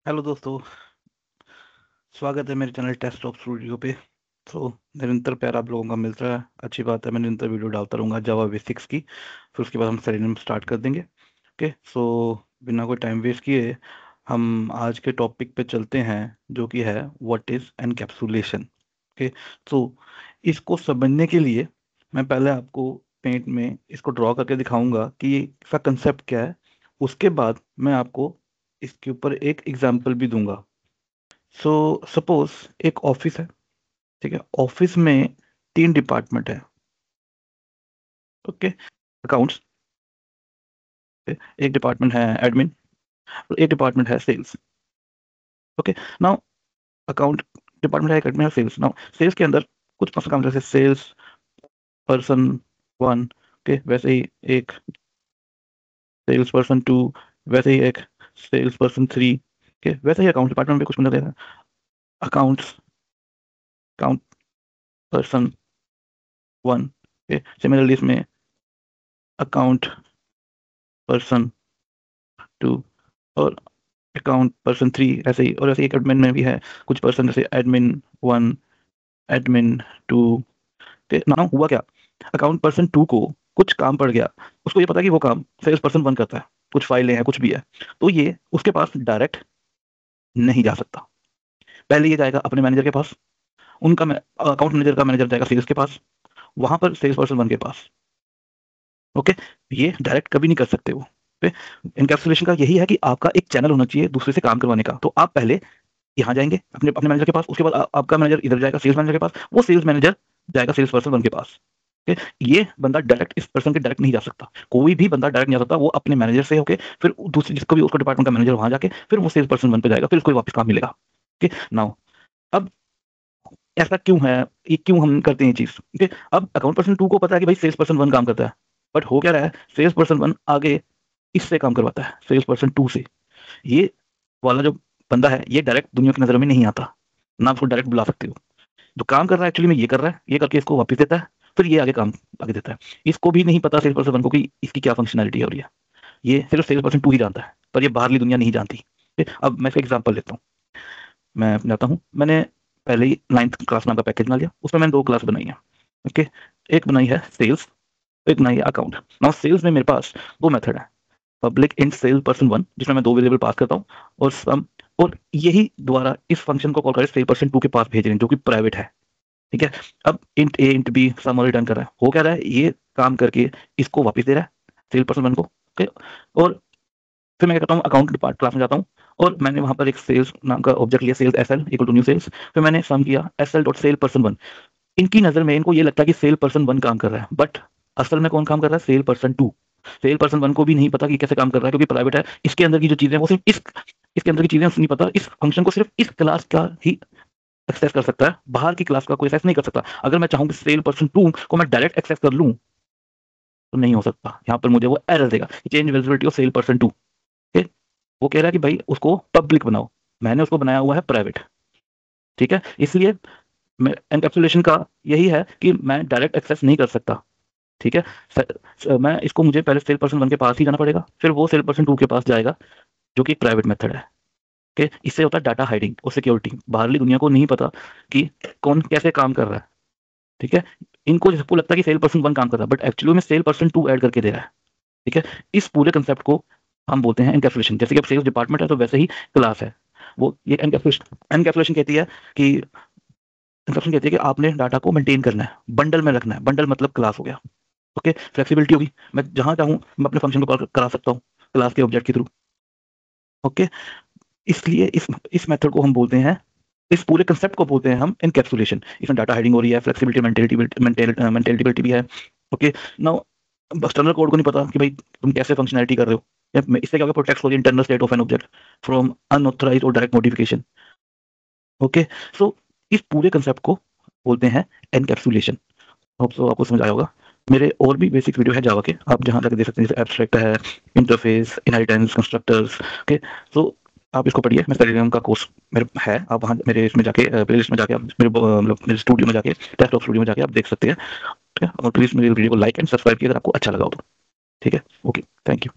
Hello दोस्तों, स्वागत है मेरे चैनल टेस्ट ऑफ स्टूडियो पे। तो निरंतर प्यार आप लोगों का मिलता है, अच्छी बात है। मैं निरंतर वीडियो डालता रहूँगा जावा बेसिक्स की। फिर उसके बाद हम सेलेनियम स्टार्ट कर देंगे। ओके, सो बिना कोई टाइम वेस्ट किए हम आज के टॉपिक पे चलते हैं, जो कि है व्हाट इज एनकैप्सुलेशन। ओके, सो इसको समझने के लिए मैं पहले आपको पेंट में इसको ड्रॉ करके दिखाऊंगा कि इसका कंसेप्ट क्या है। उसके बाद मैं आपको इसके ऊपर एक एग्जाम्पल भी दूंगा। सो सपोज एक ऑफिस है, ठीक है। ऑफिस में 3 डिपार्टमेंट है। ओके, अकाउंट्स, एक डिपार्टमेंट है एडमिन, और एक डिपार्टमेंट है sales. Okay, now account department है, एक एडमिन है, सेल्स। नाउ सेल्स के अंदर कुछ पर्सन काम, जैसे सेल्स पर्सन 1, ओके, वैसे ही एक सेल्स पर्सन 2, वैसे ही एक सेल्स पर्सन 3। ओके, वैसे ही अकाउंट डिपार्टमेंट में कुछ बंदा देगा, accounts account person 1। Okay, similarly इसमें अकाउंट पर्सन 2 और अकाउंट पर्सन 3। ऐसे ही, और ऐसे ही एक एडमिन में भी है कुछ पर्सन, जैसे एडमिन 1, एडमिन 2। ना हुआ क्या, अकाउंट पर्सन 2 को कुछ काम पड़ गया। उसको ये पता कि वो काम सेल्स पर्सन 1 करता है, कुछ फाइलें हैं, कुछ भी है। तो ये उसके पास डायरेक्ट नहीं जा सकता। पहले ये जाएगा अपने मैनेजर के पास, उनका अकाउंट मैनेजर का मैनेजर जाएगा सेल्स के पास, वहां पर सेल्स पर्सन 1 के पास। ओके, ये डायरेक्ट कभी नहीं कर सकते वो। इनकैप्सुलेशन का यही है कि आपका एक चैनल होना चाहिए दूसरे से काम करवाने का। तो आप पहले यहाँ जाएंगे अपने अपने मैनेजर के पास, उसके बाद आपका मैनेजर इधर जाएगा सेल्स मैनेजर के पास, वो सेल्स मैनेजर जाएगा सेल्स पर्सन 1 के पास। ठीक है? ये बंदा डायरेक्ट इस पर्सन के डायरेक्ट नहीं जा सकता। कोई भी बंदा डायरेक्ट नहीं जा सकता। वो अपने मैनेजर से होके फिर दूसरी जिसको भी उसको डिपार्टमेंट का मैनेजर वहां जाके फिर वो सेल्स पर्सन 1 पे जाएगा, फिर उसको वापस काम मिलेगा। ओके, नाउ अब ऐसा क्यों है, ये क्यों हम करते हैं ये चीज। ओके, अब अकाउंट पर्सन 2 को पता है कि भाई सेल्स पर्सन 1 काम करता है, बट हो क्या रहा है, सेल्स पर्सन 1 आगे इससे काम करवाता है सेल्स पर्सन 2 से। ये वाला जो बंदा है, ये डायरेक्ट दुनिया की नजरों में नहीं आता, ना उसको डायरेक्ट बुला सकते हो। जो काम कर रहा है एक्चुअली में ये कर रहा है, ये करके इसको वापस देता है, फिर ये आगे काम आगे देता है। इसको भी नहीं पता सेल्स पर्सन 1 को कि इसकी क्या फंक्शनैलिटी है, और ये सिर्फ सेल्स पर्सन 2 ही जानता है, पर ये बाहरली दुनिया नहीं जानती। ठीक है? अब मैं इसका एग्जांपल लेता हूँ। मैं जाता हूँ, मैंने पहले ही 9th क्लास नाम का पैकेज बना लिया, उसमें मैंने 2 क्लास बनाई है। ओके, एक बनाई है सेल्स, एक बनाई है अकाउंट। नाउ सेल्स में मेरे पास 2 मेथड है, पब्लिक इंट सेल पर्सन 1, जिसमें मैं 2 वेरिएबल पास करता हूँ, और सम, और यही द्वारा इस फंक्शन को कॉल कर सेल पर्सन 2 के पास भेज रहे हैं, जो कि प्राइवेट है। ठीक है, अब int A int B sum और रिटर्न कर रहा है। हो क्या रहा है, ये काम करके इसको वापस दे रहा है सेल पर्सन 1 को। ओके, और फिर मैं क्या करता हूँ, अकाउंट डिपार्ट क्लास में जाता हूँ, और मैंने वहां पर एक सेल्स नाम का ऑब्जेक्ट लिया, sales S L equal to new sales. फिर मैंने सम किया S L dot sale person 1। इनकी नजर में इनको ये लगता है कि सेल पर्सन 1 काम कर रहा है, बट असल में कौन काम कर रहा है, सेल पर्सन 2। सेल पर्सन 1 को भी नहीं पता कि कैसे काम कर रहा है, क्योंकि प्राइवेट है। इसके अंदर की जो चीजें हैं वो सिर्फ इसके अंदर की चीजें नहीं पता, इस फंक्शन को सिर्फ इस क्लास का ही एक्सेस कर सकता है, बाहर की क्लास का कोई एक्सेस नहीं कर सकता। अगर मैं चाहूँ कि सेल पर्सन 2 को मैं डायरेक्ट एक्सेस कर लूँ, तो नहीं हो सकता। यहाँ पर मुझे वो एरर देगा, change visibility of cell person 2। वो कह रहा है कि भाई उसको पब्लिक बनाओ, मैंने उसको बनाया हुआ है प्राइवेट। ठीक है, इसलिए एनकैप्सुलेशन का यही है कि मैं डायरेक्ट एक्सेस नहीं कर सकता। ठीक है, मैं इसको, मुझे पहले सेल पर्सन 1 के पास ही जाना पड़ेगा, फिर वो सेल पर्सन 2 के पास जाएगा, जो कि एक प्राइवेट मेथड है। ओके, इससे होता है डाटा हाइडिंग और सिक्योरिटी। बाहरली दुनिया को नहीं पता कि कौन कैसे काम कर रहा है। ठीक है, इनको सबको लगता है कि सेल पर्सन 1 काम कर रहा है, बट एक्चुअली में सेल पर्सन 2 ऐड करके दे रहा है। ठीक है, इस पूरे कंसेप्ट को हम बोलते हैं एनकैप्सुलेशन। जैसे कि अब सेल्स डिपार्टमेंट है, तो वैसे ही क्लास है। वो ये एनकैप्सुलेशन कहती है कि एनकैप्सुलेशन कहती है कि आपने डाटा को मेंटेन करना है, बंडल में रखना है। बंडल मतलब क्लास हो गया। ओके, फ्लेक्सिबिलिटी होगी, मैं जहां चाहूँ मैं अपने फंक्शन को कॉल करा सकता हूँ क्लास के ऑब्जेक्ट के थ्रू। ओके, इसलिए इस मेथड को हम बोलते हैं, इस पूरे कंसेप्ट को बोलते हैं हम एनकैप्सुलेशन। इसमें डाटा हाइडिंग हो रही है, फ्लेक्सिबिलिटी, मेंटेलिटी भी है। ओके, नाउ एक्सटर्नल कोड को नहीं पता कि भाई तुम कैसे फंक्शनैलिटी कर रहे हो, या इससे क्या होगा, protect for the internal state of an object from unauthorised और डायरेक्ट मॉडिफिकेशन। ओके, सो इस पूरे कंसेप्ट को बोलते हैं एनकैप्सुलेशन। होप सो आपको समझ आया होगा। मेरे और भी बेसिक वीडियो है जावा के, आप जहाँ जाकर देख सकते हैं, जैसे एब्स्ट्रैक्ट है, इंटरफेस, इनहेरिटेंस, कंस्ट्रक्टर्स। ओके, सो आप इसको पढ़िए। मैं सेलेनियम का कोर्स मेरे है, आप वहाँ मेरे इसमें जाके प्लेलिस्ट में जाके आप मेरे मतलब मेरे स्टूडियो में जाके, टेस्ट ऑफ स्टूडियो में जाके आप देख सकते हैं। ठीक है, और प्लीज मेरे वीडियो को लाइक एंड सब्सक्राइब किए अगर आपको अच्छा लगा हो तो। ठीक है, ओके, थैंक यू।